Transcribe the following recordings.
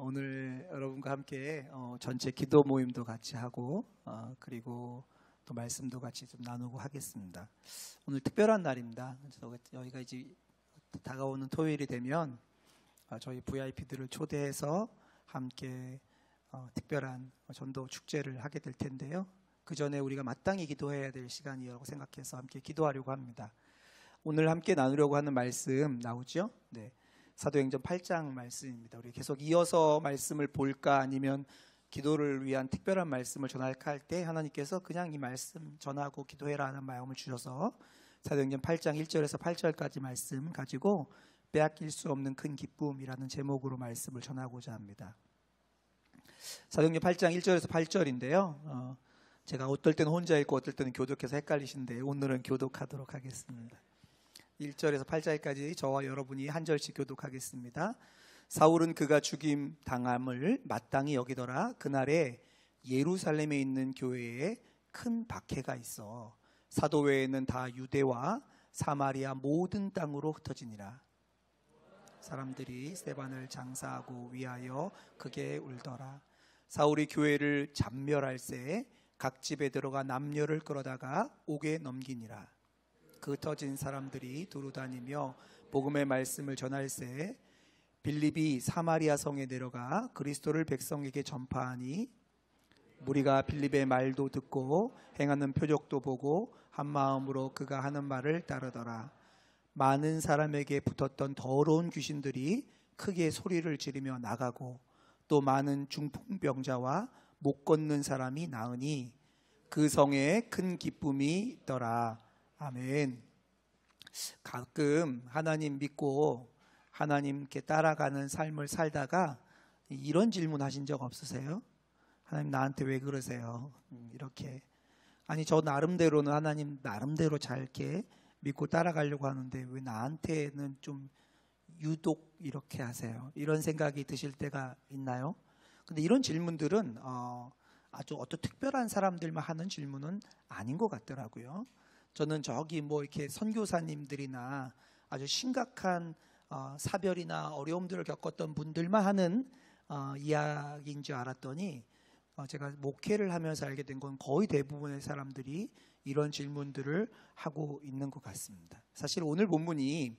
오늘 여러분과 함께 전체 기도 모임도 같이 하고 그리고 또 말씀도 같이 좀 나누고 하겠습니다. 오늘 특별한 날입니다. 저희가 이제 다가오는 토요일이 되면 저희 VIP들을 초대해서 함께 특별한 전도 축제를 하게 될 텐데요. 그 전에 우리가 마땅히 기도해야 될 시간이라고 생각해서 함께 기도하려고 합니다. 오늘 함께 나누려고 하는 말씀 나오죠? 네. 사도행전 8장 말씀입니다. 우리 계속 이어서 말씀을 볼까 아니면 기도를 위한 특별한 말씀을 전할까 할 때 하나님께서 그냥 이 말씀 전하고 기도해라 하는 마음을 주셔서 사도행전 8장 1절에서 8절까지 말씀 가지고 빼앗길 수 없는 큰 기쁨이라는 제목으로 말씀을 전하고자 합니다. 사도행전 8장 1절에서 8절인데요. 제가 어떨 때는 혼자 읽고 어떨 때는 교독해서 헷갈리신데 오늘은 교독하도록 하겠습니다. 1절에서 8절까지 저와 여러분이 한 절씩 교독하겠습니다. 사울은 그가 죽임 당함을 마땅히 여기더라. 그날에 예루살렘에 있는 교회에 큰 박해가 있어 사도 외에는 다 유대와 사마리아 모든 땅으로 흩어지니라. 사람들이 스데반을 장사하고 위하여 크게 울더라. 사울이 교회를 잡멸할새 각 집에 들어가 남녀를 끌어다가 옥에 넘기니라. 그 흩어진 사람들이 두루 다니며 복음의 말씀을 전할새 빌립이 사마리아 성에 내려가 그리스도를 백성에게 전파하니 무리가 빌립의 말도 듣고 행하는 표적도 보고 한 마음으로 그가 하는 말을 따르더라. 많은 사람에게 붙었던 더러운 귀신들이 크게 소리를 지르며 나가고 또 많은 중풍병자와 못 걷는 사람이 나으니 그 성에 큰 기쁨이 있더라. 아멘. 가끔 하나님 믿고 하나님께 따라가는 삶을 살다가 이런 질문 하신 적 없으세요? 하나님 나한테 왜 그러세요? 이렇게. 아니 저 나름대로는 하나님 나름대로 잘 이렇게 믿고 따라가려고 하는데 왜 나한테는 좀 유독 이렇게 하세요? 이런 생각이 드실 때가 있나요? 근데 이런 질문들은 아주 어떤 특별한 사람들만 하는 질문은 아닌 것 같더라고요. 저는 저기 뭐 이렇게 선교사님들이나 아주 심각한 사별이나 어려움들을 겪었던 분들만 하는 이야기인 줄 알았더니 제가 목회를 하면서 알게 된 건 거의 대부분의 사람들이 이런 질문들을 하고 있는 것 같습니다. 사실 오늘 본문이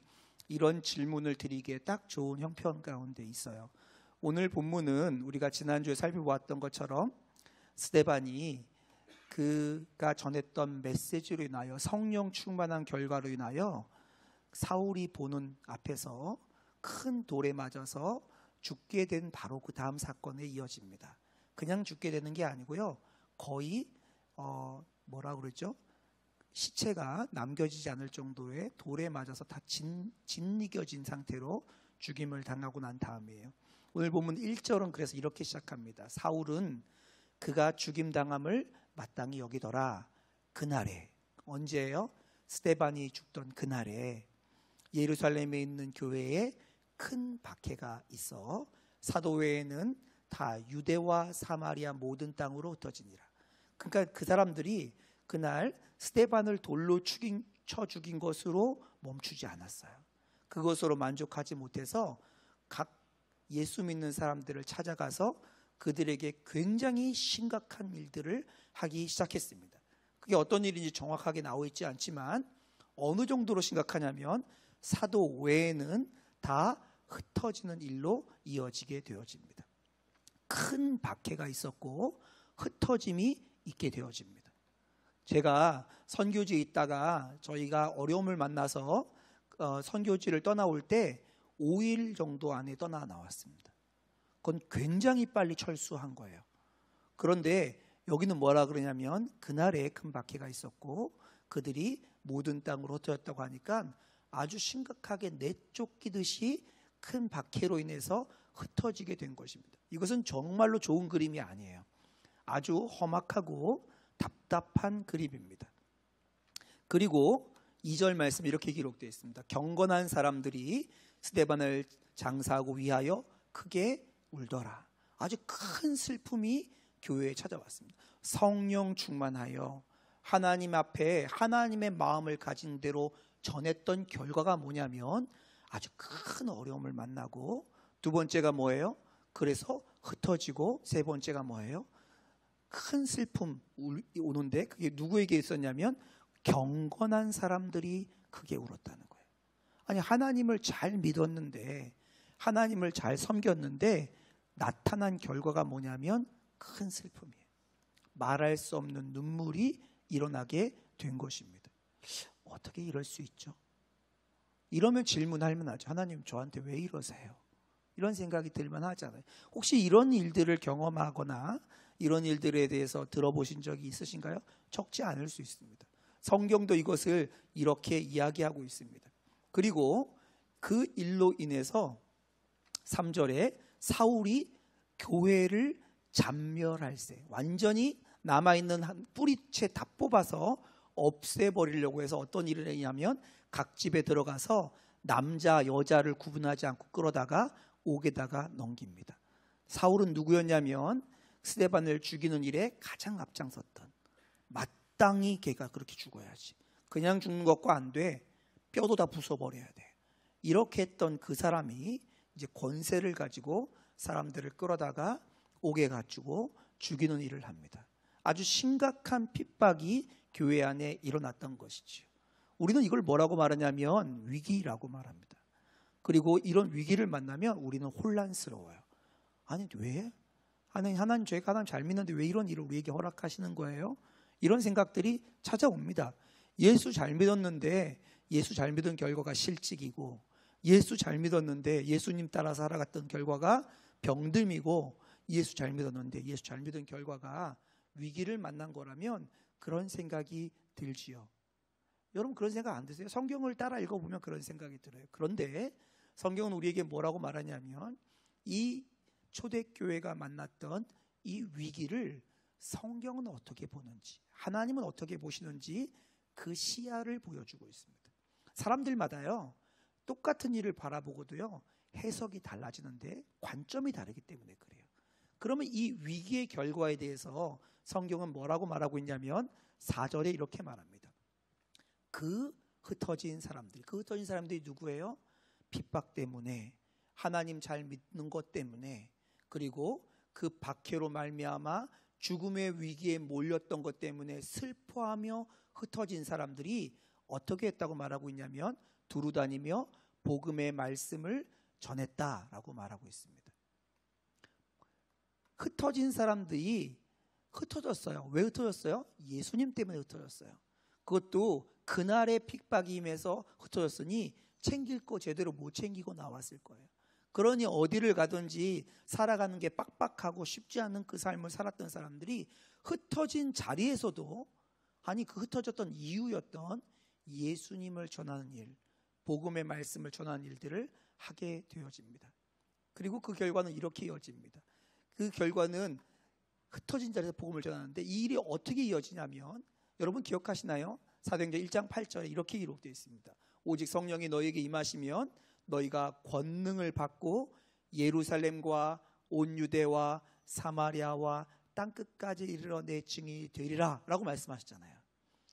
이런 질문을 드리기에 딱 좋은 형편 가운데 있어요. 오늘 본문은 우리가 지난주에 살펴보았던 것처럼 스데반이 그가 전했던 메시지로 인하여 성령 충만한 결과로 인하여 사울이 보는 앞에서 큰 돌에 맞아서 죽게 된 바로 그 다음 사건에 이어집니다. 그냥 죽게 되는 게 아니고요. 거의 뭐라 그러죠? 시체가 남겨지지 않을 정도의 돌에 맞아서 다 짓이겨진 상태로 죽임을 당하고 난 다음이에요. 오늘 본문 1절은 그래서 이렇게 시작합니다. 사울은 그가 죽임 당함을 마땅히 여기더라. 그날에. 언제예요? 스데반이 죽던 그날에 예루살렘에 있는 교회에 큰 박해가 있어 사도 외에는 다 유대와 사마리아 모든 땅으로 흩어지니라. 그러니까 그 사람들이 그날 스데반을 돌로 쳐 죽인 것으로 멈추지 않았어요. 그것으로 만족하지 못해서 각 예수 믿는 사람들을 찾아가서 그들에게 굉장히 심각한 일들을 하기 시작했습니다. 그게 어떤 일인지 정확하게 나와 있지 않지만 어느 정도로 심각하냐면 사도 외에는 다 흩어지는 일로 이어지게 되어집니다. 큰 박해가 있었고 흩어짐이 있게 되어집니다. 제가 선교지에 있다가 저희가 어려움을 만나서 선교지를 떠나올 때 5일 정도 안에 떠나 나왔습니다. 그건 굉장히 빨리 철수한 거예요. 그런데 여기는 뭐라 그러냐면 그날에 큰 박해가 있었고 그들이 모든 땅으로 흩어졌다고 하니까 아주 심각하게 내쫓기듯이 큰 박해로 인해서 흩어지게 된 것입니다. 이것은 정말로 좋은 그림이 아니에요. 아주 험악하고 답답한 그림입니다. 그리고 2절 말씀 이렇게 기록되어 있습니다. 경건한 사람들이 스데반을 장사하고 위하여 크게 울더라. 아주 큰 슬픔이 교회에 찾아왔습니다. 성령 충만하여 하나님 앞에 하나님의 마음을 가진 대로 전했던 결과가 뭐냐면 아주 큰 어려움을 만나고 두 번째가 뭐예요? 그래서 흩어지고 세 번째가 뭐예요? 큰 슬픔 오는데 그게 누구에게 있었냐면 경건한 사람들이 크게 울었다는 거예요. 아니 하나님을 잘 믿었는데 하나님을 잘 섬겼는데 나타난 결과가 뭐냐면 큰 슬픔이에요. 말할 수 없는 눈물이 일어나게 된 것입니다. 어떻게 이럴 수 있죠? 이러면 질문할 만하죠. 하나님 저한테 왜 이러세요? 이런 생각이 들만 하잖아요. 혹시 이런 일들을 경험하거나 이런 일들에 대해서 들어보신 적이 있으신가요? 적지 않을 수 있습니다. 성경도 이것을 이렇게 이야기하고 있습니다. 그리고 그 일로 인해서 3절에 사울이 교회를 잔멸할세, 완전히 남아있는 한 뿌리채 다 뽑아서 없애버리려고 해서 어떤 일을 했냐면 각 집에 들어가서 남자 여자를 구분하지 않고 끌어다가 옥에다가 넘깁니다. 사울은 누구였냐면 스데반을 죽이는 일에 가장 앞장섰던, 마땅히 걔가 그렇게 죽어야지, 그냥 죽는 것과 안 돼, 뼈도 다 부숴버려야 돼, 이렇게 했던 그 사람이 이제 권세를 가지고 사람들을 끌어다가 옥에 갖추고 죽이는 일을 합니다. 아주 심각한 핍박이 교회 안에 일어났던 것이지요. 우리는 이걸 뭐라고 말하냐면 위기라고 말합니다. 그리고 이런 위기를 만나면 우리는 혼란스러워요. 아니 왜? 하나님 저희가 하나님 잘 믿는데 왜 이런 일을 우리에게 허락하시는 거예요? 이런 생각들이 찾아옵니다. 예수 잘 믿었는데 예수 잘 믿은 결과가 실직이고, 예수 잘 믿었는데 예수님 따라 살아갔던 결과가 병듦이고, 예수 잘 믿었는데 예수 잘 믿은 결과가 위기를 만난 거라면 그런 생각이 들지요. 여러분 그런 생각 안 드세요? 성경을 따라 읽어보면 그런 생각이 들어요. 그런데 성경은 우리에게 뭐라고 말하냐면 이 초대교회가 만났던 이 위기를 성경은 어떻게 보는지, 하나님은 어떻게 보시는지 그 시야를 보여주고 있습니다. 사람들마다요 똑같은 일을 바라보고도요 해석이 달라지는데 관점이 다르기 때문에 그래요. 그러면 이 위기의 결과에 대해서 성경은 뭐라고 말하고 있냐면 4절에 이렇게 말합니다. 그 흩어진 사람들이 누구예요? 핍박 때문에, 하나님 잘 믿는 것 때문에, 그리고 그 박해로 말미암아 죽음의 위기에 몰렸던 것 때문에 슬퍼하며 흩어진 사람들이 어떻게 했다고 말하고 있냐면 두루 다니며 복음의 말씀을 전했다라고 말하고 있습니다. 흩어진 사람들이 흩어졌어요. 왜 흩어졌어요? 예수님 때문에 흩어졌어요. 그것도 그날의 핍박이 임해서 흩어졌으니 챙길 거 제대로 못 챙기고 나왔을 거예요. 그러니 어디를 가든지 살아가는 게 빡빡하고 쉽지 않은 그 삶을 살았던 사람들이 흩어진 자리에서도, 아니 그 흩어졌던 이유였던 예수님을 전하는 일, 복음의 말씀을 전하는 일들을 하게 되어집니다. 그리고 그 결과는 이렇게 이어집니다. 그 결과는 흩어진 자리에서 복음을 전하는데 이 일이 어떻게 이어지냐면, 여러분 기억하시나요? 사도행전 1장 8절에 이렇게 기록되어 있습니다. 오직 성령이 너희에게 임하시면 너희가 권능을 받고 예루살렘과 온 유대와 사마리아와 땅끝까지 이르러 내 증인이 되리라 라고 말씀하셨잖아요.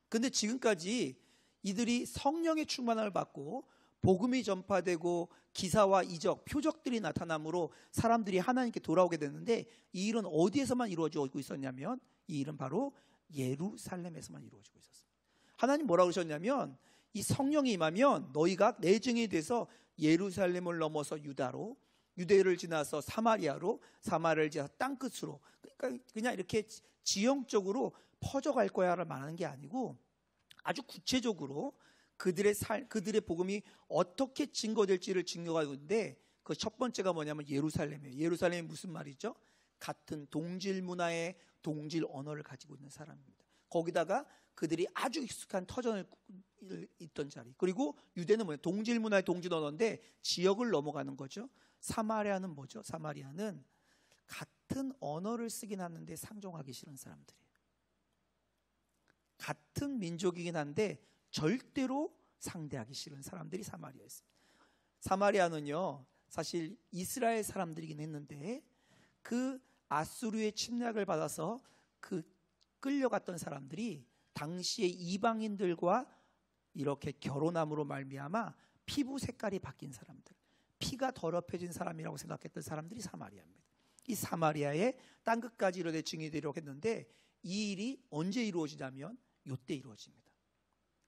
근데 지금까지 이들이 성령의 충만함을 받고 복음이 전파되고 기사와 이적, 표적들이 나타남으로 사람들이 하나님께 돌아오게 됐는데 이 일은 어디에서만 이루어지고 있었냐면 이 일은 바로 예루살렘에서만 이루어지고 있었습니다. 하나님 뭐라고 그러셨냐면 이 성령이 임하면 너희가 내 증인이 돼서 예루살렘을 넘어서 유다로, 유대를 지나서 사마리아로, 사마리아를 지나서 땅끝으로, 그러니까 그냥 이렇게 지형적으로 퍼져갈 거야를 말하는 게 아니고 아주 구체적으로 그들의 복음이 어떻게 증거될지를 증거하고 있는데 그 첫 번째가 뭐냐면 예루살렘이에요. 예루살렘이 무슨 말이죠? 같은 동질 문화의 동질 언어를 가지고 있는 사람입니다. 거기다가 그들이 아주 익숙한 터전을 있던 자리, 그리고 유대는 뭐예요? 동질 문화의 동질 언어인데 지역을 넘어가는 거죠. 사마리아는 뭐죠? 사마리아는 같은 언어를 쓰긴 하는데 상종하기 싫은 사람들이에요. 같은 민족이긴 한데 절대로 상대하기 싫은 사람들이 사마리아였습니다. 사마리아는요 사실 이스라엘 사람들이긴 했는데 그 아수르의 침략을 받아서 그 끌려갔던 사람들이 당시의 이방인들과 이렇게 결혼함으로 말미암아 피부 색깔이 바뀐 사람들, 피가 더럽혀진 사람이라고 생각했던 사람들이 사마리아입니다. 이 사마리아의 땅끝까지 이르되 증인이 되도록 했는데 이 일이 언제 이루어지냐면 이때 이루어집니다.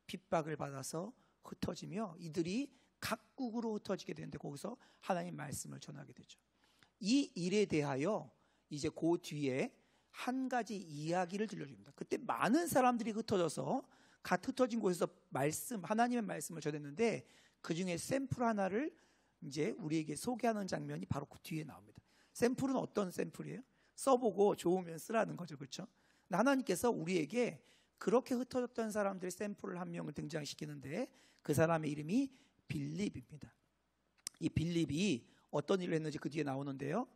핍박을 받아서 흩어지며 이들이 각국으로 흩어지게 되는데 거기서 하나님 말씀을 전하게 되죠. 이 일에 대하여 이제 그 뒤에 한 가지 이야기를 들려줍니다. 그때 많은 사람들이 흩어져서 갓 흩어진 곳에서 하나님의 말씀을 전했는데 그 중에 샘플 하나를 이제 우리에게 소개하는 장면이 바로 그 뒤에 나옵니다. 샘플은 어떤 샘플이에요? 써보고 좋으면 쓰라는 거죠, 그렇죠? 하나님께서 우리에게 그렇게 흩어졌던 사람들의 샘플을 한 명을 등장시키는데 그 사람의 이름이 빌립입니다. 이 빌립이 어떤 일을 했는지 그 뒤에 나오는데요.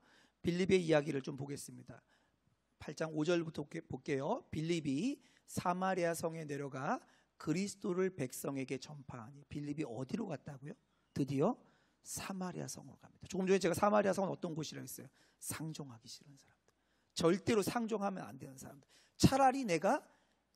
빌립의 이야기를 좀 보겠습니다. 8장 5절부터 볼게요. 빌립이 사마리아 성에 내려가 그리스도를 백성에게 전파하니. 빌립이 어디로 갔다고요? 드디어 사마리아 성으로 갑니다. 조금 전에 제가 사마리아 성은 어떤 곳이라고 했어요? 상종하기 싫은 사람들, 절대로 상종하면 안 되는 사람들. 차라리 내가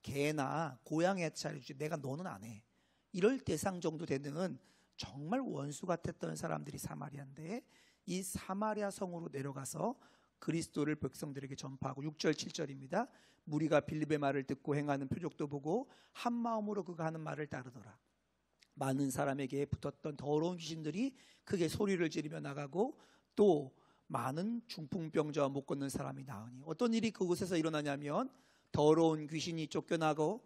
개나 고양이한테 차려주지 내가 너는 안 해, 이럴 대상 정도 되는 정말 원수 같았던 사람들이 사마리아인데 이 사마리아 성으로 내려가서 그리스도를 백성들에게 전파하고 6절 7절입니다. 무리가 빌립의 말을 듣고 행하는 표적도 보고 한 마음으로 그가 하는 말을 따르더라. 많은 사람에게 붙었던 더러운 귀신들이 크게 소리를 지르며 나가고 또 많은 중풍병자와 못 걷는 사람이 나으니. 어떤 일이 그곳에서 일어나냐면 더러운 귀신이 쫓겨나고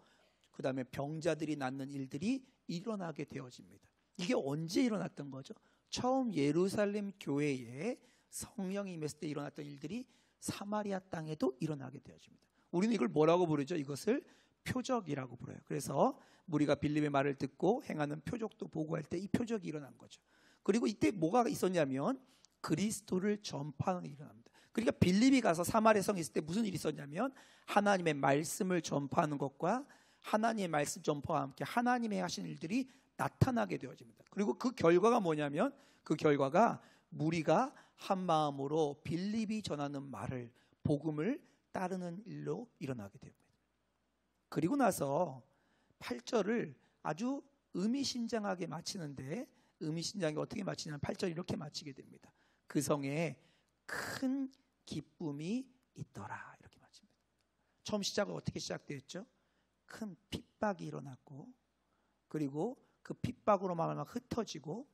그 다음에 병자들이 낫는 일들이 일어나게 되어집니다. 이게 언제 일어났던 거죠? 처음 예루살렘 교회에 성령이 임했을 때 일어났던 일들이 사마리아 땅에도 일어나게 되어집니다. 우리는 이걸 뭐라고 부르죠? 이것을 표적이라고 불러요. 그래서 무리가 빌립의 말을 듣고 행하는 표적도 보고할 때 이 표적이 일어난 거죠. 그리고 이때 뭐가 있었냐면 그리스도를 전파하는 일이 일어납니다. 그러니까 빌립이 가서 사마리아 성에 있을 때 무슨 일이 있었냐면 하나님의 말씀을 전파하는 것과 하나님의 말씀 전파와 함께 하나님의 하신 일들이 나타나게 되어집니다. 그리고 그 결과가 뭐냐면 그 결과가 무리가 한 마음으로 빌립이 전하는 말을, 복음을 따르는 일로 일어나게 됩니다. 그리고 나서 8절을 아주 의미심장하게 마치는데, 의미심장하게 어떻게 마치냐면 8절 이렇게 마치게 됩니다. 그 성에 큰 기쁨이 있더라, 이렇게 마칩니다. 처음 시작은 어떻게 시작되었죠? 큰 핍박이 일어났고, 그리고 그 핍박으로 말하면 흩어지고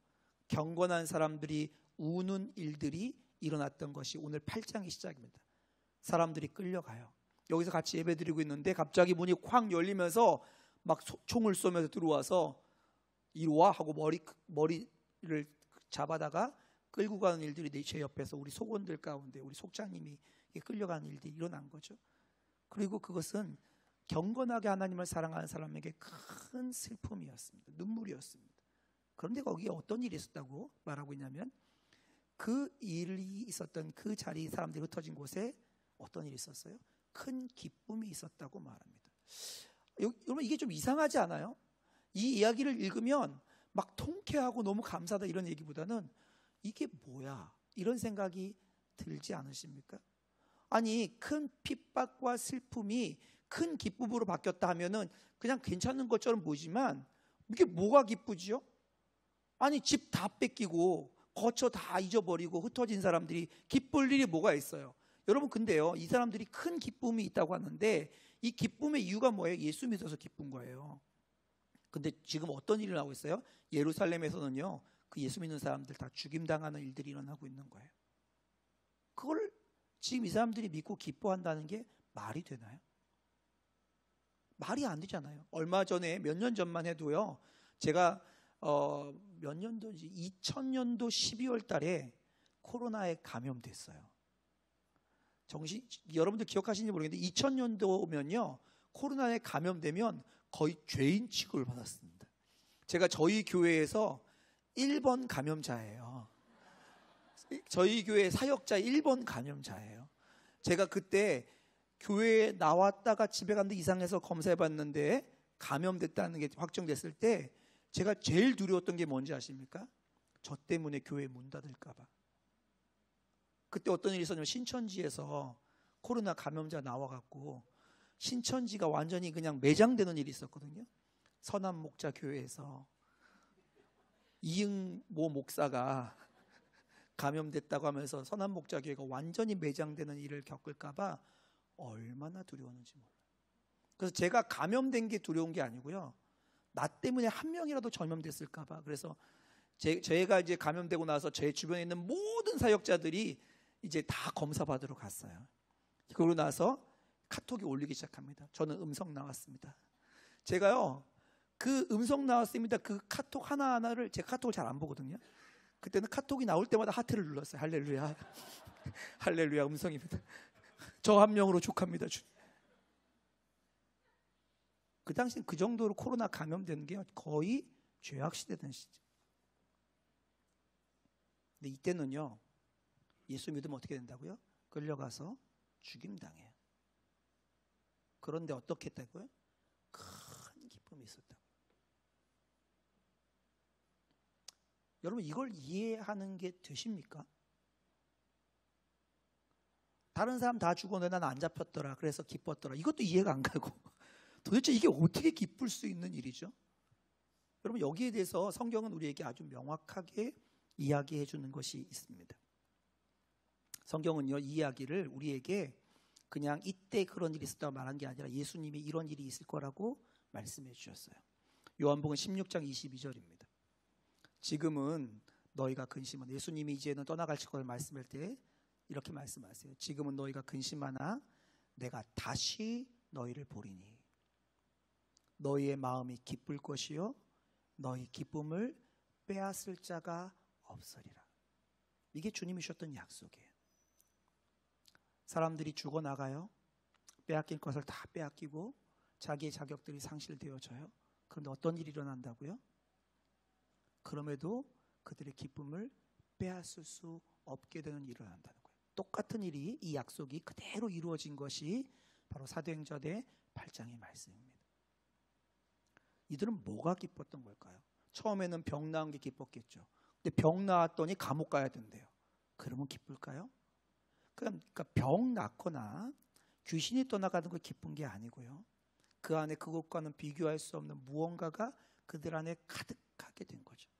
경건한 사람들이 우는 일들이 일어났던 것이 오늘 8장의 시작입니다. 사람들이 끌려가요. 여기서 같이 예배드리고 있는데 갑자기 문이 쾅 열리면서 막 총을 쏘면서 들어와서 이리 와 하고 머리를 잡아다가 끌고 가는 일들이 제 옆에서 우리 속원들 가운데 우리 속장님이 끌려가는 일들이 일어난 거죠. 그리고 그것은 경건하게 하나님을 사랑하는 사람에게 큰 슬픔이었습니다. 눈물이었습니다. 그런데 거기에 어떤 일이 있었다고 말하고 있냐면 그 일이 있었던 그 자리, 사람들이 흩어진 곳에 어떤 일이 있었어요? 큰 기쁨이 있었다고 말합니다. 여러분, 이게 좀 이상하지 않아요? 이 이야기를 읽으면 막 통쾌하고 너무 감사하다 이런 얘기보다는 이게 뭐야? 이런 생각이 들지 않으십니까? 아니, 큰 핍박과 슬픔이 큰 기쁨으로 바뀌었다 하면은 그냥 괜찮은 것처럼 보이지만 이게 뭐가 기쁘지요? 아니, 집 다 뺏기고 거처 다 잊어버리고 흩어진 사람들이 기쁠 일이 뭐가 있어요? 여러분, 근데요, 이 사람들이 큰 기쁨이 있다고 하는데 이 기쁨의 이유가 뭐예요? 예수 믿어서 기쁜 거예요. 근데 지금 어떤 일이 나오고 있어요? 예루살렘에서는요, 그 예수 믿는 사람들 다 죽임당하는 일들이 일어나고 있는 거예요. 그걸 지금 이 사람들이 믿고 기뻐한다는 게 말이 되나요? 말이 안 되잖아요. 얼마 전에 몇 년 전만 해도요, 제가 몇 년도인지 2000년도 12월 달에 코로나에 감염됐어요. 여러분들 기억하시는지 모르겠는데 2000년도면요 코로나에 감염되면 거의 죄인 취급을 받았습니다. 제가 저희 교회에서 1번 감염자예요. 저희 교회 사역자 1번 감염자예요. 제가 그때 교회에 나왔다가 집에 갔는데 이상해서 검사해봤는데 감염됐다는 게 확정됐을 때 제가 제일 두려웠던 게 뭔지 아십니까? 저 때문에 교회 문 닫을까 봐. 그때 어떤 일이 있었냐면 신천지에서 코로나 감염자 나와갖고 신천지가 완전히 그냥 매장되는 일이 있었거든요. 선한 목자 교회에서 이응모 목사가 감염됐다고 하면서 선한목자교회가 완전히 매장되는 일을 겪을까 봐 얼마나 두려웠는지 몰라요. 그래서 제가 감염된 게 두려운 게 아니고요, 나 때문에 한 명이라도 전염됐을까 봐. 그래서 제가 이제 감염되고 나서 제 주변에 있는 모든 사역자들이 이제 다 검사 받으러 갔어요. 그러고 나서 카톡이 올리기 시작합니다. 저는 음성 나왔습니다. 제가요, 그 음성 나왔습니다, 그 카톡 하나하나를, 제가 카톡을 잘 안 보거든요. 그때는 카톡이 나올 때마다 하트를 눌렀어요. 할렐루야. 할렐루야, 음성입니다. 저 한 명으로 족합니다. 그 당시엔 그 정도로 코로나 감염되는 게 거의 죄악시대던 시죠. 근데 이때는요, 예수 믿으면 어떻게 된다고요? 끌려가서 죽임당해요. 그런데 어떻게 했다고요? 큰 기쁨이 있었다고요. 여러분, 이걸 이해하는 게 되십니까? 다른 사람 다 죽었는데 난 안 잡혔더라, 그래서 기뻤더라, 이것도 이해가 안 가고 도대체 이게 어떻게 기쁠 수 있는 일이죠? 여러분, 여기에 대해서 성경은 우리에게 아주 명확하게 이야기해 주는 것이 있습니다. 성경은요, 이 이야기를 우리에게 그냥 이때 그런 일이 있었다고 말한 게 아니라 예수님이 이런 일이 있을 거라고 말씀해 주셨어요. 요한복음 16장 22절입니다. 지금은 너희가 근심하나, 예수님이 이제는 떠나갈 걸 말씀할 때 이렇게 말씀하세요. 지금은 너희가 근심하나 내가 다시 너희를 보리니 너희의 마음이 기쁠 것이요 너희 기쁨을 빼앗을 자가 없으리라. 이게 주님이 주셨던 약속이에요. 사람들이 죽어나가요. 빼앗길 것을 다 빼앗기고 자기의 자격들이 상실되어져요. 그런데 어떤 일이 일어난다고요? 그럼에도 그들의 기쁨을 빼앗을 수 없게 되는 일이 일어난다는 거예요. 똑같은 일이, 이 약속이 그대로 이루어진 것이 바로 사도행전의 8장의 말씀입니다. 이들은 뭐가 기뻤던 걸까요? 처음에는 병 나은 게 기뻤겠죠. 근데 병 나았더니 감옥 가야 된대요. 그러면 기쁠까요? 그러니까 병 낫거나 귀신이 떠나가는 걸 기쁜 게 아니고요, 그 안에 그것과는 비교할 수 없는 무언가가 그들 안에 가득하게 된 거죠.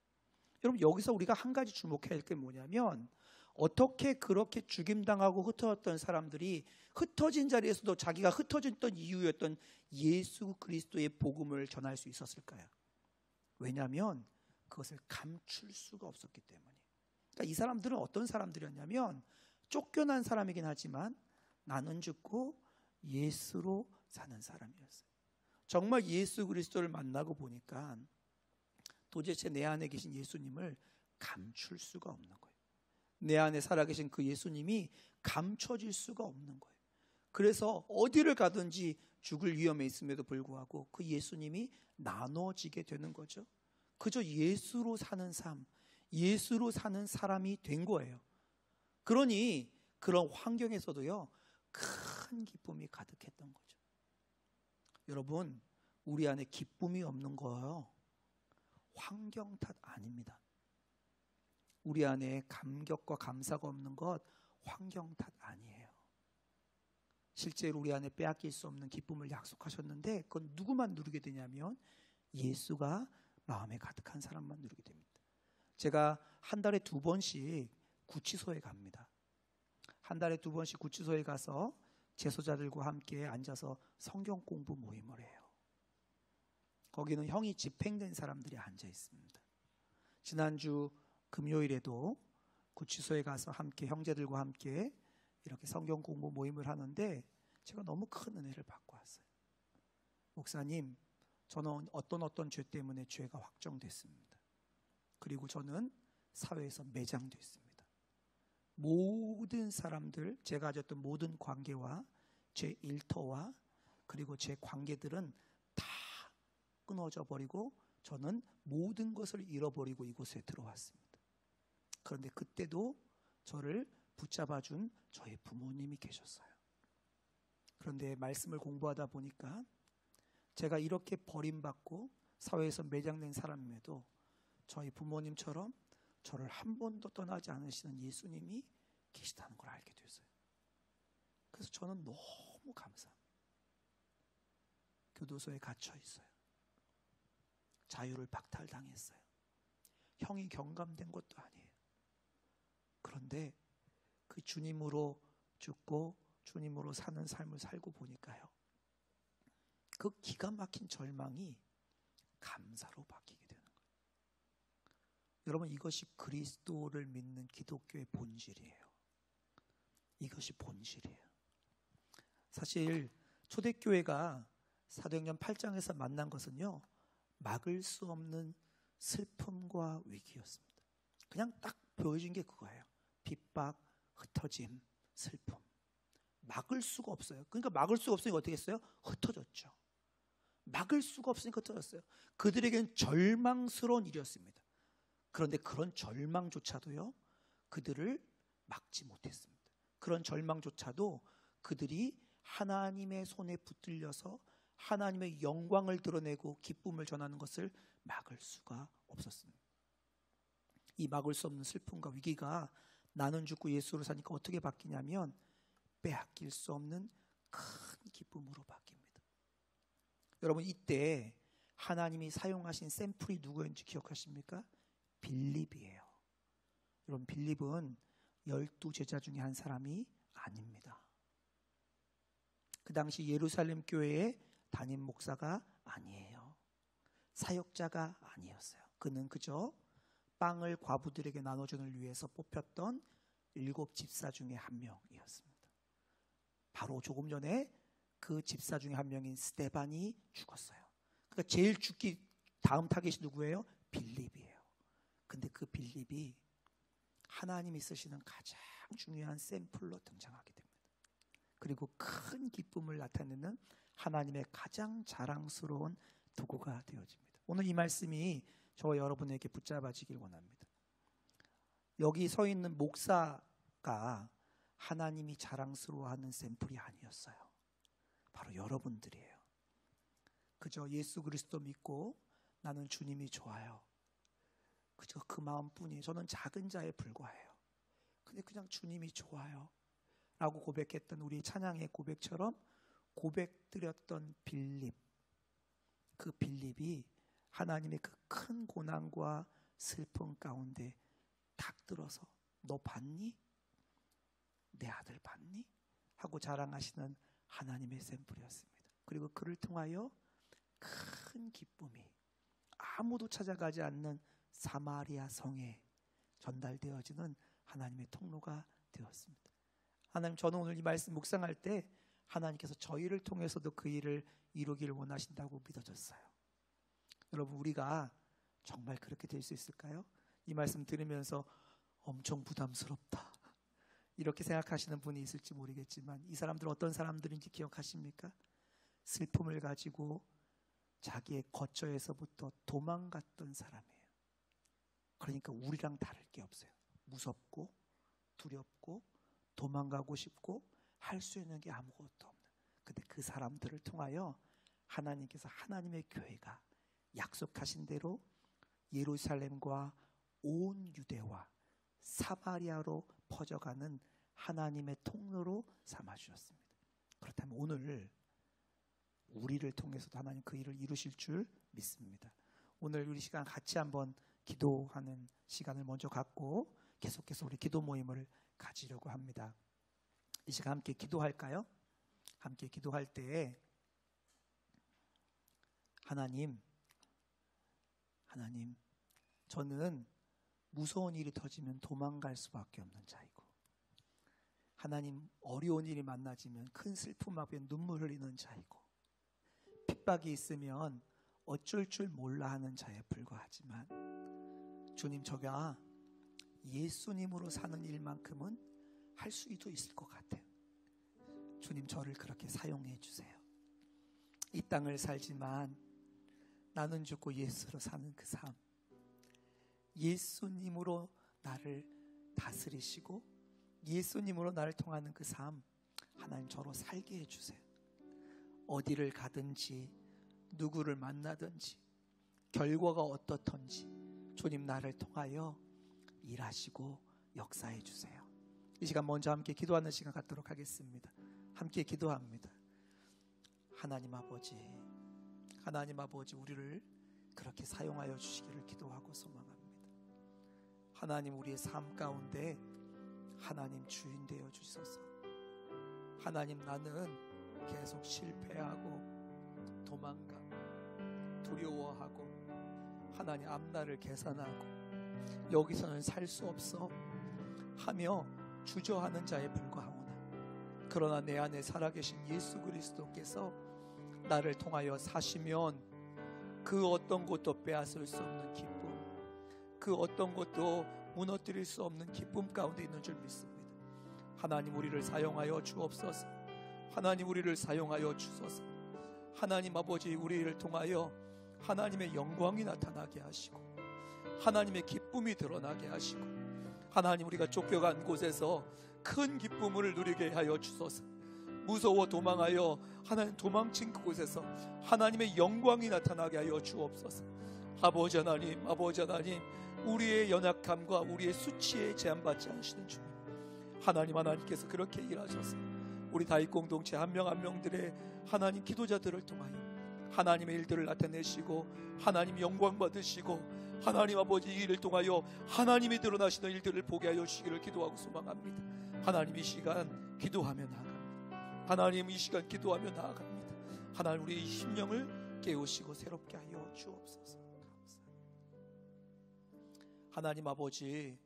여러분, 여기서 우리가 한 가지 주목해야 할 게 뭐냐면, 어떻게 그렇게 죽임당하고 흩어졌던 사람들이 흩어진 자리에서도 자기가 흩어졌던 이유였던 예수 그리스도의 복음을 전할 수 있었을까요? 왜냐하면 그것을 감출 수가 없었기 때문이에요. 그러니까 이 사람들은 어떤 사람들이었냐면, 쫓겨난 사람이긴 하지만 나는 죽고 예수로 사는 사람이었어요. 정말 예수 그리스도를 만나고 보니까 도대체 내 안에 계신 예수님을 감출 수가 없는 거예요. 내 안에 살아계신 그 예수님이 감춰질 수가 없는 거예요. 그래서 어디를 가든지 죽을 위험에 있음에도 불구하고 그 예수님이 나눠지게 되는 거죠. 그저 예수로 사는 삶, 예수로 사는 사람이 된 거예요. 그러니 그런 환경에서도요, 큰 기쁨이 가득했던 거죠. 여러분, 우리 안에 기쁨이 없는 거요, 환경 탓 아닙니다. 우리 안에 감격과 감사가 없는 것 환경 탓 아니에요. 실제로 우리 안에 빼앗길 수 없는 기쁨을 약속하셨는데, 그건 누구만 누리게 되냐면 예수가 마음에 가득한 사람만 누리게 됩니다. 제가 한 달에 2번씩 구치소에 갑니다. 한 달에 2번씩 구치소에 가서 재소자들과 함께 앉아서 성경 공부 모임을 해요. 거기는 형이 집행된 사람들이 앉아 있습니다. 지난주 금요일에도 구치소에 가서 함께 형제들과 함께 이렇게 성경 공부 모임을 하는데, 제가 너무 큰 은혜를 받고 왔어요. 목사님, 저는 어떤 죄 때문에 죄가 확정됐습니다. 그리고 저는 사회에서 매장됐습니다. 모든 사람들, 제가 가졌던 모든 관계와 제 일터와 그리고 제 관계들은 다 끊어져 버리고 저는 모든 것을 잃어버리고 이곳에 들어왔습니다. 그런데 그때도 저를 붙잡아준 저의 부모님이 계셨어요. 그런데 말씀을 공부하다 보니까 제가 이렇게 버림받고 사회에서 매장된 사람임에도 저희 부모님처럼 저를 한 번도 떠나지 않으시는 예수님이 계시다는 걸 알게 됐어요. 그래서 저는 너무 감사합니다. 교도소에 갇혀 있어요. 자유를 박탈당했어요. 형이 경감된 것도 아니에요. 그런데 그 주님으로 죽고 주님으로 사는 삶을 살고 보니까요, 그 기가 막힌 절망이 감사로 바뀌게 되는 거예요. 여러분, 이것이 그리스도를 믿는 기독교의 본질이에요. 이것이 본질이에요. 사실 초대교회가 사도행전 8장에서 만난 것은요, 막을 수 없는 슬픔과 위기였습니다. 그냥 딱 보여준 게 그거예요. 핍박, 흩어짐, 슬픔. 막을 수가 없어요. 그러니까 막을 수가 없으니까 어떻게 했어요? 흩어졌죠. 막을 수가 없으니까 흩어졌어요. 그들에게는 절망스러운 일이었습니다. 그런데 그런 절망조차도요, 그들을 막지 못했습니다. 그런 절망조차도 그들이 하나님의 손에 붙들려서 하나님의 영광을 드러내고 기쁨을 전하는 것을 막을 수가 없었습니다. 이 막을 수 없는 슬픔과 위기가 나는 죽고 예수로 사니까 어떻게 바뀌냐면 빼앗길 수 없는 큰 기쁨으로 바뀝니다. 여러분, 이때 하나님이 사용하신 샘플이 누구였는지 기억하십니까? 빌립이에요. 여러분, 빌립은 12 제자 중에 한 사람이 아닙니다. 그 당시 예루살렘 교회의 담임 목사가 아니에요. 사역자가 아니었어요. 그는 그저 빵을 과부들에게 나눠주는 위해서 뽑혔던 7 집사 중에 한 명이었습니다. 바로 조금 전에 그 집사 중에 한 명인 스데반이 죽었어요. 그러니까 제일 죽기 다음 타겟이 누구예요? 빌립이에요. 근데 그 빌립이 하나님이 쓰시는 가장 중요한 샘플로 등장하게 됩니다. 그리고 큰 기쁨을 나타내는 하나님의 가장 자랑스러운 도구가 되어집니다. 오늘 이 말씀이 저와 여러분에게 붙잡아지길 원합니다. 여기 서 있는 목사가 하나님이 자랑스러워하는 샘플이 아니었어요. 바로 여러분들이에요. 그저 예수 그리스도 믿고 나는 주님이 좋아요. 그저 그 마음뿐이에요. 저는 작은 자에 불과해요. 근데 그냥 주님이 좋아요 라고 고백했던 우리 찬양의 고백처럼 고백드렸던 빌립, 그 빌립이 하나님의 그 큰 고난과 슬픔 가운데 탁 들어서 너 봤니? 내 아들 봤니? 하고 자랑하시는 하나님의 샘플이었습니다. 그리고 그를 통하여 큰 기쁨이 아무도 찾아가지 않는 사마리아 성에 전달되어지는 하나님의 통로가 되었습니다. 하나님, 저는 오늘 이 말씀 묵상할 때 하나님께서 저희를 통해서도 그 일을 이루기를 원하신다고 믿어졌어요. 여러분, 우리가 정말 그렇게 될 수 있을까요? 이 말씀 들으면서 엄청 부담스럽다 이렇게 생각하시는 분이 있을지 모르겠지만, 이 사람들은 어떤 사람들인지 기억하십니까? 슬픔을 가지고 자기의 거처에서부터 도망갔던 사람이에요. 그러니까 우리랑 다를 게 없어요. 무섭고 두렵고 도망가고 싶고 할 수 있는 게 아무것도 없는. 근데 그 사람들을 통하여 하나님께서 하나님의 교회가 약속하신 대로 예루살렘과 온 유대와 사마리아로 퍼져가는 하나님의 통로로 삼아주셨습니다. 그렇다면 오늘 우리를 통해서도 하나님 그 일을 이루실 줄 믿습니다. 오늘 우리 시간 같이 한번 기도하는 시간을 먼저 갖고 계속해서 우리 기도 모임을 가지려고 합니다. 이 시간 함께 기도할까요? 함께 기도할 때 하나님, 저는 무서운 일이 터지면 도망갈 수밖에 없는 자이고, 하나님, 어려운 일이 만나지면 큰 슬픔 앞에 눈물 흘리는 자이고, 핍박이 있으면 어쩔 줄 몰라 하는 자에 불과하지만, 주님, 저가 예수님으로 사는 일만큼은 할 수도 있을 것 같아요. 주님, 저를 그렇게 사용해 주세요. 이 땅을 살지만 나는 죽고 예수로 사는 그 삶, 예수님으로 나를 다스리시고 예수님으로 나를 통하는 그 삶, 하나님 저로 살게 해주세요. 어디를 가든지 누구를 만나든지 결과가 어떻든지 주님, 나를 통하여 일하시고 역사해 주세요. 이 시간 먼저 함께 기도하는 시간 갖도록 하겠습니다. 함께 기도합니다. 하나님 아버지, 우리를 그렇게 사용하여 주시기를 기도하고 소망합니다. 하나님, 우리의 삶 가운데 하나님 주인 되어 주소서. 하나님, 나는 계속 실패하고 도망가고 두려워하고 하나님 앞날을 계산하고 여기서는 살 수 없어 하며 주저하는 자에 불과하오나, 그러나 내 안에 살아계신 예수 그리스도께서 나를 통하여 사시면 그 어떤 것도 빼앗을 수 없는 기쁨, 그 어떤 것도 무너뜨릴 수 없는 기쁨 가운데 있는 줄 믿습니다. 하나님, 우리를 사용하여 주옵소서. 하나님, 우리를 사용하여 주소서. 하나님 아버지, 우리를 통하여 하나님의 영광이 나타나게 하시고 하나님의 기쁨이 드러나게 하시고 하나님, 우리가 쫓겨간 곳에서 큰 기쁨을 누리게 하여 주소서. 무서워 도망하여 하나님 도망친 그곳에서 하나님의 영광이 나타나게 하여 주옵소서. 아버지 하나님, 아버지 하나님, 우리의 연약함과 우리의 수치에 제한받지 않으시는 주님, 하나님께서 그렇게 일하셔서 우리 다윗 공동체 한 명 한 명들의 하나님 기도자들을 통하여 하나님의 일들을 나타내시고 하나님 영광 받으시고 하나님 아버지, 이 일을 통하여 하나님이 드러나시는 일들을 보게 하여 주시기를 기도하고 소망합니다. 하나님, 이 시간 기도하며 나아갑니다. 하나님, 이 시간 기도하며 나아갑니다. 하나님, 우리의 심령을 깨우시고 새롭게 하여 주옵소서. 감사합니다. 하나님 아버지,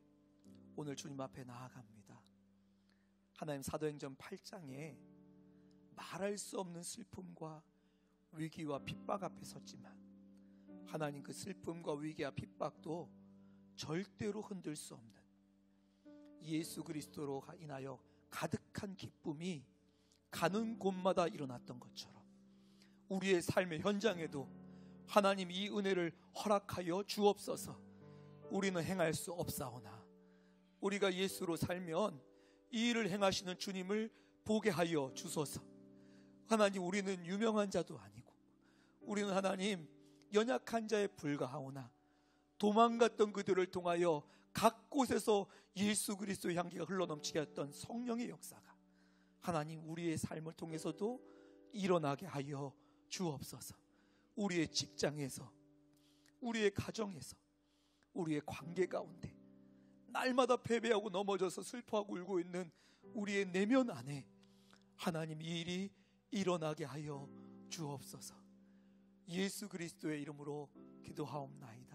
오늘 주님 앞에 나아갑니다. 하나님, 사도행전 8장에 말할 수 없는 슬픔과 위기와 핍박 앞에 섰지만 하나님, 그 슬픔과 위기와 핍박도 절대로 흔들 수 없는 예수 그리스도로 인하여 가득한 기쁨이 가는 곳마다 일어났던 것처럼 우리의 삶의 현장에도 하나님, 이 은혜를 허락하여 주옵소서. 우리는 행할 수 없사오나 우리가 예수로 살면 이 일을 행하시는 주님을 보게 하여 주소서. 하나님, 우리는 유명한 자도 아니고 우리는 하나님 연약한 자에 불과하오나 도망갔던 그들을 통하여 각 곳에서 예수 그리스도의 향기가 흘러넘치게 했던 성령의 역사가 하나님, 우리의 삶을 통해서도 일어나게 하여 주옵소서. 우리의 직장에서, 우리의 가정에서, 우리의 관계 가운데 날마다 패배하고 넘어져서 슬퍼하고 울고 있는 우리의 내면 안에 하나님, 이 일이 일어나게 하여 주옵소서. 예수 그리스도의 이름으로 기도하옵나이다.